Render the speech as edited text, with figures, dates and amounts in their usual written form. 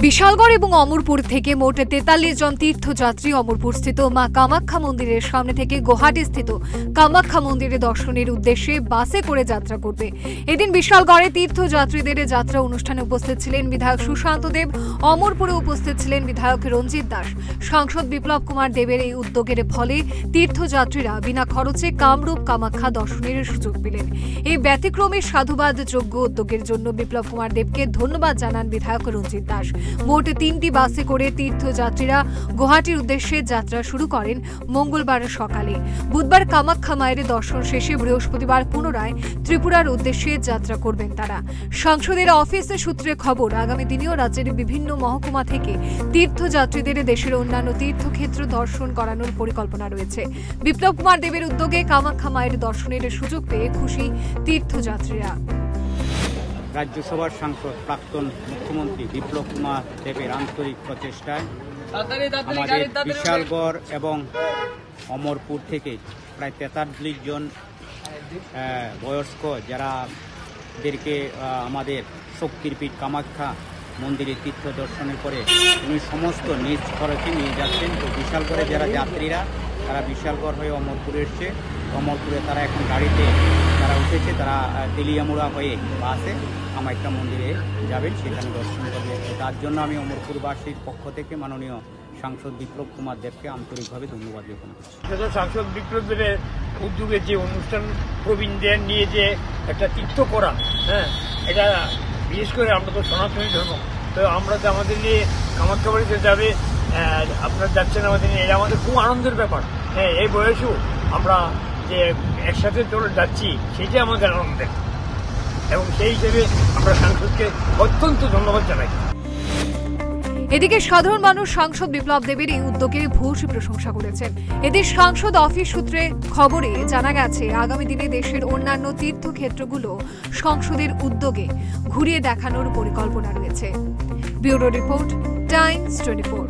বিশালগড় এবং অমরপুর থেকে মোট 43 জন তীর্থযাত্রী অমরপুরস্থিত মা কামাখ্যা মন্দিরের সামনে থেকে গুয়াহাটিস্থিত কামাখ্যা মন্দিরে দর্শনের উদ্দেশ্যে বাসে করে যাত্রা করবে। এদিন বিশালগড়ে তীর্থযাত্রীদের যাত্রা অনুষ্ঠানে উপস্থিত ছিলেন বিধায়ক সুশান্ত দেব, অমরপুরে উপস্থিত ছিলেন বিধায়ক রঞ্জিত দাস। সাংসদ বিপ্লব কুমার দেবের এই উদ্যোগের ফলে তীর্থযাত্রীরা বিনা খরচে কামরূপ কামাখ্যা দর্শনের সুযোগ পেলেন। এই ব্যতিক্রমী সাধুবাদযোগ্য উদ্যোগের জন্য বিপ্লব কুমার দেবকে ধন্যবাদ জানান বিধায়ক রঞ্জিত দাস। মোট 3টি বাসে করে তীর্থযাত্রীরা গুয়াহাটির উদ্দেশ্যে যাত্রা শুরু করেন মঙ্গলবার সকালে। বুধবার কামাখ্যা মায়ের দর্শন শেষে বৃহস্পতিবার পুনরায় ত্রিপুরার উদ্দেশ্যে যাত্রা করবেন তারা। সাংসদের অফিস সূত্রে খবর, আগামী দিনেও রাজ্যের বিভিন্ন মহকুমা থেকে তীর্থযাত্রীদের দেশের অন্যান্য তীর্থক্ষেত্র দর্শন করানোর পরিকল্পনা রয়েছে। বিপ্লব কুমার দেবের উদ্যোগে কামাখ্যা মায়ের দর্শনের সুযোগ পেয়ে খুশি তীর্থযাত্রীরা। রাজ্যসভার সাংসদ প্রাক্তন মুখ্যমন্ত্রী বিপ্লব কুমার দেবের আন্তরিক প্রচেষ্টায় আমাদের বিশালগড় এবং অমরপুর থেকে প্রায় 43 জন বয়স্ক যারাদেরকে আমাদের শক্তির পীঠ কামাখ্যা মন্দিরে তীর্থ দর্শনের পরে উনি সমস্ত নিজ খরচে নিয়ে যাচ্ছেন। তো বিশালগড়ে যারা যাত্রীরা তারা বিশালগড় হয়ে অমরপুরে এসছে, অমরপুরে তারা এখন গাড়িতে তারা উঠেছে, তারা তেলিয়ামুড়া হয়ে বাসে কামাখ্যা মন্দিরে যাবেন, সেখানে দর্শন করবেন। তার জন্য আমি অমরপুরবাসীর পক্ষ থেকে মাননীয় সাংসদ বিপ্লব কুমার দেবকে আন্তরিকভাবে ধন্যবাদ জ্ঞাপন করছি। সাংসদ বিপ্লব দেবের উদ্যোগে যে অনুষ্ঠান প্রবীণদের নিয়ে যে একটা তীর্থ করা, এটা বিশেষ করে আমরা তো সনাতনী ধর্ম, তো আমরা তো আমাদের নিয়ে কামাখ্যা বাড়িতে যাবে, আপনারা যাচ্ছেন আমাদের নিয়ে, এটা আমাদের খুব আনন্দের ব্যাপার। এই বয়সেও আমরা যে একসাথে চলে যাচ্ছি সেটাই আমাদের আনন্দের, এবং সেই হিসেবে আমরা সাংসদকে অত্যন্ত ধন্যবাদ জানাই। এদিকে সাধারণ মানুষ সাংসদ বিপ্লব দেবের এই উদ্যোগে ভূয়সী প্রশংসা করেছেন। এদের সাংসদ অফিস সূত্রে খবরে জানা গেছে, আগামী দিনে দেশের অন্যান্য তীর্থক্ষেত্রগুলো সংসদের উদ্যোগে ঘুরিয়ে দেখানোর পরিকল্পনা রয়েছে। Bureau report, Times 24।